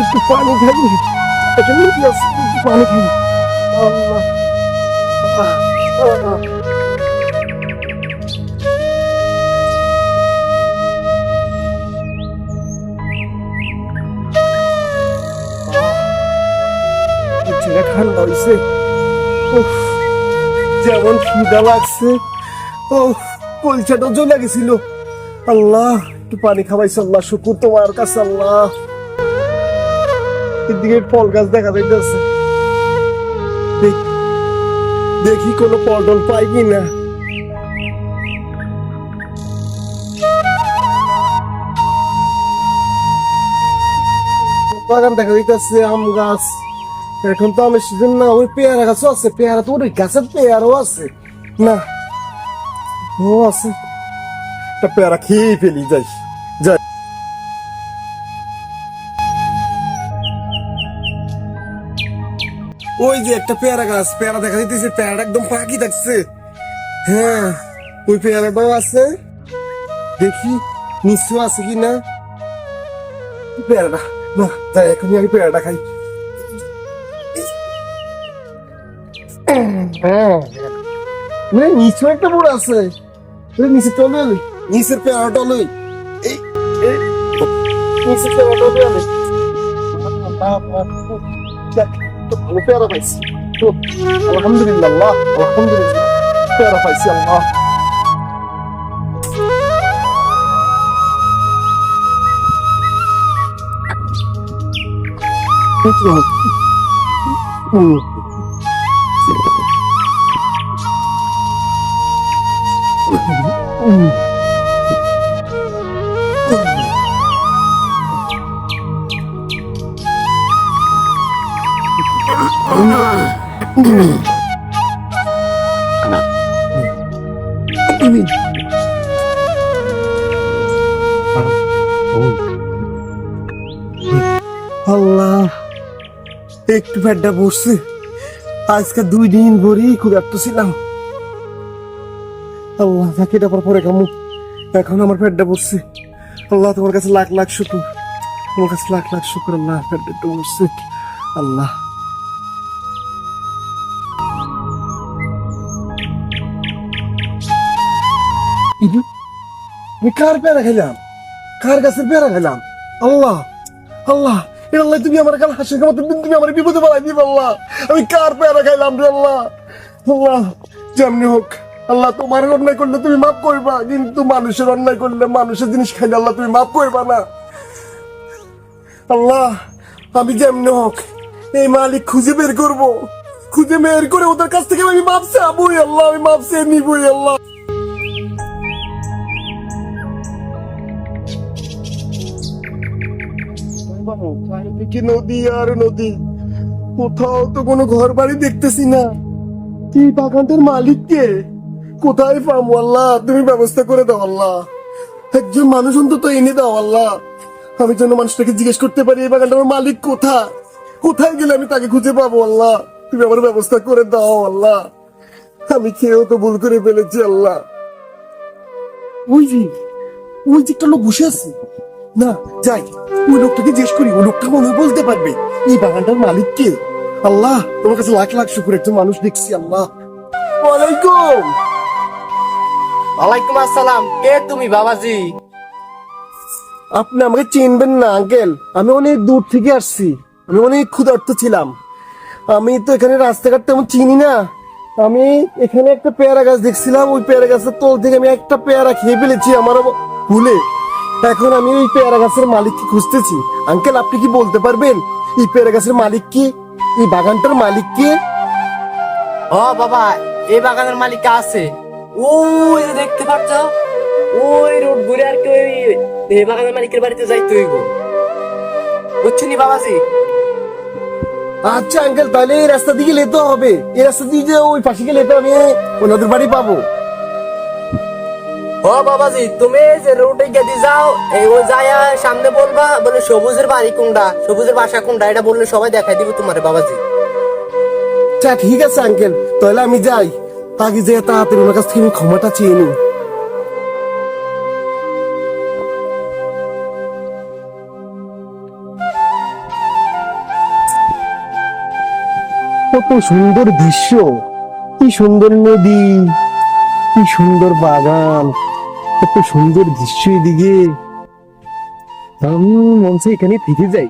একটু পানি খাই, এখানে একটু পানি খাই। আল্লাহ, আল্লাহ। ঠান্ডা হয়েছে, যেমন খিদা লাগছে, ও কলচাটা জ্বলে গেছিল। আল্লাহ, একটু পানি খাওয়াইছে, আল্লাহ শুকুর তোমার কাছে। আল্লাহ, এদিকে ফল গাছ দেখা যাইতেছে, দেখি কোনো পটল পাই কিনা। বাগান দেখা যাইতেছে, আম গাছ। এখন তো আমের সিজন না, ওই পেয়ারা গাছও আছে, পেয়ারা তো ওই গাছের পেয়ারাও আছে না, ও আছে, একটা পেয়ারা খেয়ে ফেলি, যাই যাই। ওই যে একটা পেয়ারা গাছ, পেয়ারা দেখা যাইতেছে, পেয়ারাটা একদম পাকি থাকছে। হ্যাঁ, ওই পেয়ারাটাও আছে, দেখি নিশ্চয় আছে কি না পেয়ারাটা। না যাই, এখনই আমি পেয়ারাটা খাই। হ্যাঁ, নিশ্চয় একটা বড় আছে, নিচে চলে এলি, নিচের পেয়ারাটা লই, এই নিচের পেয়ারাটা লই। ভালো পেয়ারা পাইছি তো, আলহামদুলিল্লাহ, আল্লাহ আলহামদুলিল্লাহ, পেয়ারা পাইছি। আল্লাহ, আল্লাহ, একটু পেটটা বসছে, আজকে 2 দিন ভরি খুব একটু ছিলাম। আল্লাহ, থাকি এটা পরে কামু, এখন আমার পেটটা বসছে। আল্লাহ, তোমার কাছে লাখ লাখ শুকুর, তোমার কাছে লাখ লাখ শুকুর। আল্লাহ, পেটটা একটু বসছে। আল্লাহ, আমি কার পেয়ারা খেলাম, কার গাছের পেয়ারা খেলাম? আল্লাহ, আল্লাহ, আল্লাহ, তুমি আমার কাছে হাসির মতো দিন, তুমি আমার বিপদে বাড়াই দিবে। আল্লাহ, আমি কার পেয়ারা খাইলাম রে? আল্লাহ, আল্লাহ, যেমনি হোক আল্লাহ, তোমার অন্যায় করলে তুমি মাফ করবা, কিন্তু মানুষের অন্যায় করলে, মানুষের জিনিস খাইলে আল্লাহ তুমি মাফ করবা না। আল্লাহ, আমি যেমনি হোক এই মালিক খুঁজে বের করবো, খুঁজে বের করে ওদের কাছ থেকে আমি মাপ চাবই। আল্লাহ, আমি মাপ চেয়ে নিবই। আল্লাহ, নদী আর নদী, কোথাও তো কোনো ঘর বাড়ি দেখতেছি না। এই বাগানটার মালিক কে? কোথায় পাবো? আল্লাহ, তুমি ব্যবস্থা করে দাও। আল্লাহ, একজন মানুষ অন্তত এনে দাও। আল্লাহ, আমি যেন মানুষটাকে জিজ্ঞেস করতে পারি এই বাগানটার মালিক কোথায়, কোথায় গেলে আমি তাকে খুঁজে পাবো। আল্লাহ, তুমি আমার ব্যবস্থা করে দাও। আল্লাহ, আমি খেয়েও তো ভুল করে ফেলেছি। আল্লাহ, ওই যে ওই যে একটা লোক বসে আছে না, যাই ওই লোকটাকে জিজ্ঞেস করি, ওই লোকটা মনে হয় বলতে পারবে এই বাগানটার মালিক কে। আল্লাহ, তোমার কাছে লাখ লাখ শুকুর, একজন মানুষ দেখছি। আল্লাহ, ওয়ালাইকুম। ওয়ালাইকুম আসসালাম। কে তুমি বাবাজি? আপনি আমাকে চিনবেন না আঙ্কেল, আমি অনেক দূর থেকে আসছি, আমি অনেক ক্ষুধার্ত ছিলাম। আমি তো এখানে রাস্তাঘাট তেমন চিনি না। আমি এখানে একটা পেয়ারা গাছ দেখছিলাম, ওই পেয়ারা গাছের তল থেকে আমি একটা পেয়ারা খেয়ে ফেলেছি আমার ভুলে। এখন আমি ওই পেয়ারা গাছের মালিককে খুঁজতেছি। আঙ্কেল, আপনি কি বলতে পারবেন এই পেয়ারা গাছের মালিক কে, এই বাগানটার মালিক কে? ও বাবা, এই বাগানের মালিক আছে, ওই যে দেখতে পাচ্ছ, ওই রোড ঘুরে আর কি ওই এই বাগানের মালিকের বাড়িতে যাইতে হইব, বুঝছো নি বাবাজি? আচ্ছা আঙ্কেল, তাহলে এই রাস্তা দিকে যেতে হবে, এই রাস্তা দিয়ে যে ওই পাশে গেলে তো আমি ওনাদের বাড়ি পাবো। ও বাবাজি, তুমি এই যে রোডে গেদি যাও, এই ওই যায়া সামনে বলবা, বলে সবুজের বাড়ি কোনটা, সবুজের বাসা কোনটা, এটা বললে সবাই দেখাই দিবে তোমারে বাবাজি। আচ্ছা ঠিক আছে আঙ্কেল, তাহলে আমি যাই, আগে যে তাড়াতাড়ি ওনার কাছ থেকে আমি ক্ষমাটা চেয়ে নিই। কত সুন্দর দৃশ্য, কি সুন্দর নদী, কি সুন্দর বাগান, কত সুন্দর দৃশ্য এদিকে। আমি মন চাই এখানে থেকে যাই।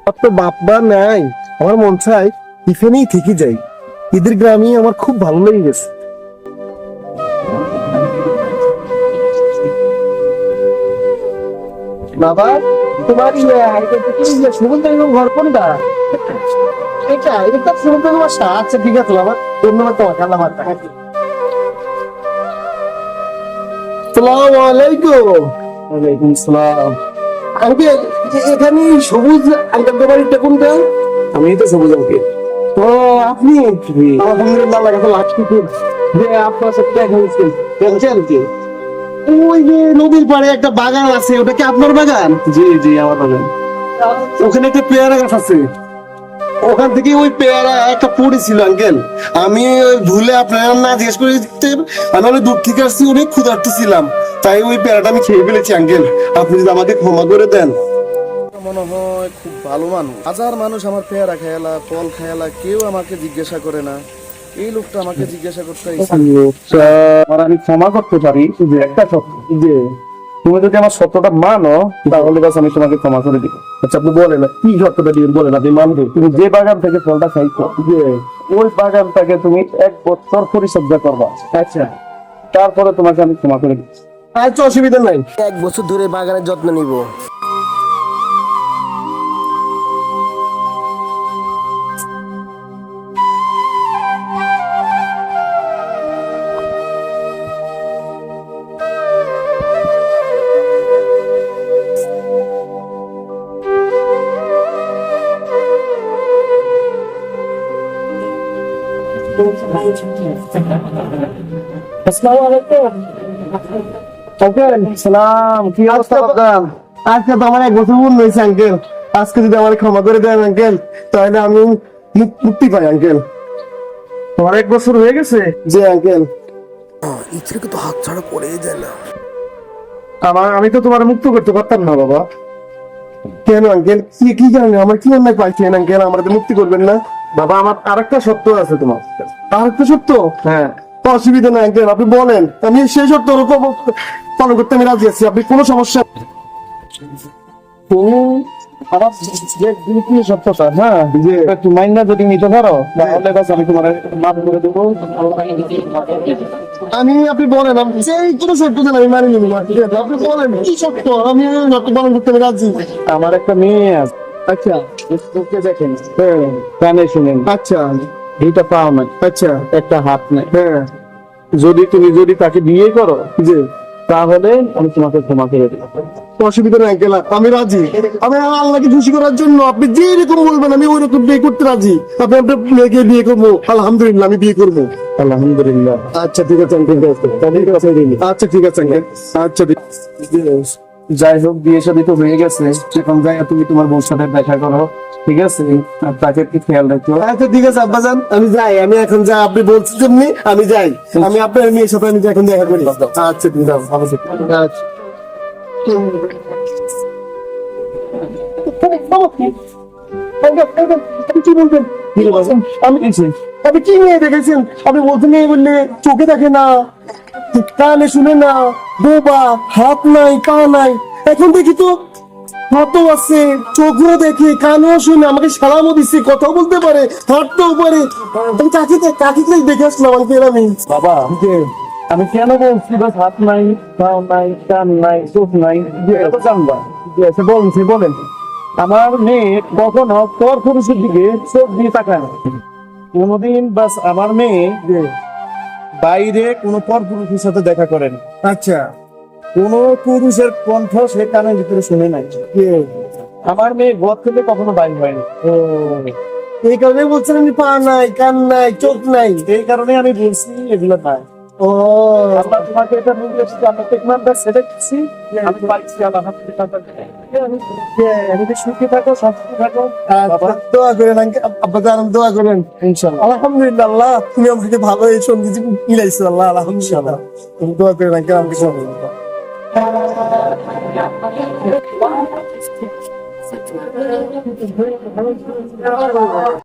আর তো বাপ্পা নাই, আমার মন চাই এখানেই থেকে যাই। এদের গ্রামে আমার খুব ভালো লেগে গেছে। বাবা, তোমার সুমন ঘর কোনটা? এটা এটা তো সুমন বাসা। আচ্ছা ঠিক আছে বাবা, ধন্যবাদ তোমাকে। আল্লাহ হাফেজ। আসসালামু আলাইকুম। ওয়ালাইকুম সালাম। আঙ্কেল, এখানে সবুজ আঙ্কেল বাড়িটা কোনটা? আমি তো সবুজ আঙ্কেল। ও আপনি? আলহামদুলিল্লাহ, আল্লাহ কাছে লাখ শুকর যে আপনার সাথে দেখা হয়েছে। কি ওই যে নদীর পাড়ে একটা বাগান আছে, ওটা কি আপনার বাগান? জি জি, আমার বাগান। ওখানে একটা পেয়ারা গাছ আছে, ওখান থেকে ওই পেয়ারা একটা পড়েছিল আঙ্কেল। আমি ভুলে আপনার না জিজ্ঞেস করে দিতে, আমি অনেক দূর থেকে আসছি, অনেক ক্ষুধার্ত ছিলাম, তাই ওই পেয়ারাটা আমি খেয়ে ফেলেছি আঙ্কেল। আপনি যদি আমাকে ক্ষমা করে দেন। মনে হয় খুব ভালো মানুষ। হাজার মানুষ আমার পেয়ারা খেয়ালা, ফল খেয়ালা, কেউ আমাকে জিজ্ঞাসা করে না। এই লোকটা আমাকে জিজ্ঞাসা করতে আইছে। আমি ক্ষমা করতে পারি যে একটা সত্য, যে তুমি যদি আমার সত্যটা মানো তাহলে বাস আমি তোমাকে ক্ষমা করে দিব। আচ্ছা আপনি বলেন, কি সত্যটা দিবেন বলেন, আপনি মানবেন। তুমি যে বাগান থেকে ফলটা খাইছো, যে ওই বাগানটাকে তুমি 1 বছর পরিচর্যা করবা। আচ্ছা, তারপরে তোমাকে আমি ক্ষমা করে দিচ্ছি। আচ্ছা অসুবিধা নাই, 1 বছর ধরে বাগানের যত্ন নিব। আসসালামু আলাইকুম। সালাম, কি অবস্থা আপনার? আজকে তো আমার 1 বছর পূর্ণ হয়েছে আঙ্কেল। আজকে যদি আমার ক্ষমা করে দেন আঙ্কেল, তাহলে আমি মুক্তি পাই আঙ্কেল। তোমার 1 বছর হয়ে গেছে? জি আঙ্কেল। ইচ্ছে তো হাত ছাড়া পড়েই যায় না। আমি তো তোমার মুক্ত করতে পারতাম না বাবা। কেন আঙ্কেল, কি কারণে? আমার কি অন্যায় পাইছেন আঙ্কেল? আমার মুক্তি করবেন না? বাবা, আমার আরেকটা সত্য আছে তোমার। আর একটা সত্য? হ্যাঁ, অসুবিধা নাই আঙ্কেল, আপনি বলেন, আমি সেই সত্য পালন করতে আমি রাজি আছি। আপনি কোনো সমস্যা? তুমি আমার যে দ্বিতীয় সত্যটা, হ্যাঁ, যে একটু মাইন্ডা যদি নিতে পারো তাহলে বাস আমি তোমার মাফ করে দেবো। আপনি বলেন, আমি সেই কোনো সত্য দেন আমি মানি নিব। আপনি বলেন কি সত্য, আমি সত্য পালন করতে আমি রাজি। আমার একটা মেয়ে আছে। আচ্ছা চোখে দেখেন, হ্যাঁ, কানে শুনেন, আচ্ছা দুইটা পাও নাই, আচ্ছা একটা হাত নাই। হ্যাঁ, তুমি তাকে বিয়ে করো, জি তাহলে আমি তোমাকে ক্ষমা করে দেবো। অসুবিধা নাই আঙ্কেল, আমি রাজি। আমি আল্লাহকে খুশি করার জন্য আপনি যে রকম বলবেন আমি ওই রকম বিয়ে করতে রাজি। আপনি আপনার মেয়েকে বিয়ে করবো, আলহামদুলিল্লাহ আমি বিয়ে করবো। আলহামদুলিল্লাহ। আচ্ছা ঠিক আছে আঙ্কেল, আচ্ছা ঠিক আছে আঙ্কেল, আচ্ছা ঠিক আছে। যাই হোক, বিয়ে শাদী তো হয়ে গেছে, এখন যাই তুমি তোমার বউর সাথে দেখা করো, ঠিক আছে? আর তাকে একটু খেয়াল রাখো। আচ্ছা ঠিক আছে আব্বাজান, আমি যাই। আমি এখন যা আপনি বলছেন যেমনি আমি যাই। আমি আপনার মেয়ের সাথে আমি এখন দেখা করি। আচ্ছা ঠিক আছে, ভালো থাকবেন। আচ্ছা। আপনি কি বলবেন? আপনি কি মেয়ে দেখেছেন? আপনি বলছেন মেয়ে বললে চোখে দেখে না, কানে শুনে না, বোবা, হাত নাই, পা নাই। এখন দেখি তো হাতও আছে, চোখও দেখে, কানেও শুনে, আমাকে সালামও দিচ্ছে, কথাও বলতে পারে, হাঁটতেও পারে। আমি কাকে দেখে আসলাম আঙ্কেল আমি। বাবা, আমি কেন বলছি বাস হাত নাই, পাও নাই, কান নাই, চোখ নাই, এটা তো জানবা। বলেন, আমার মেয়ে কখনো পর পুরুষের দিকে চোখ দিয়ে তাকায় না কোনোদিন। বাস আমার মেয়ে বাইরে কোনো পর পুরুষের সাথে দেখা করেন। আচ্ছা, কোন পুরুষের কণ্ঠ সে কানের ভিতরে শুনে নাই। আমার মেয়ে ঘর থেকে কখনো বাইর হয়নি। এই কারণে বলছেন আমি পা নাই, কান নাই, চোখ নাই। এই কারণে আমি বলছি এগুলো নাই। ও আল্লাহ তোমাকে এটা নির্দেশ দিয়েছে, আমরা টেকনাফটা ছেড়ে দিচ্ছি। আমি পাইছি আলহামদুলিল্লাহ। আমি তো সুখে থাকো, শান্তিতে থাকো বাবা। দোয়া করেন আঙ্কেল, আব্বাজান দোয়া করেন। ইনশাআল্লাহ। আলহামদুলিল্লাহ, আল্লাহ তুমি আমাকে ভালো এই সঙ্গীত মিলাইছো। আল্লাহ আলহামদুলিল্লাহ, তুমি দোয়া করেন আঙ্কেল আমাকে।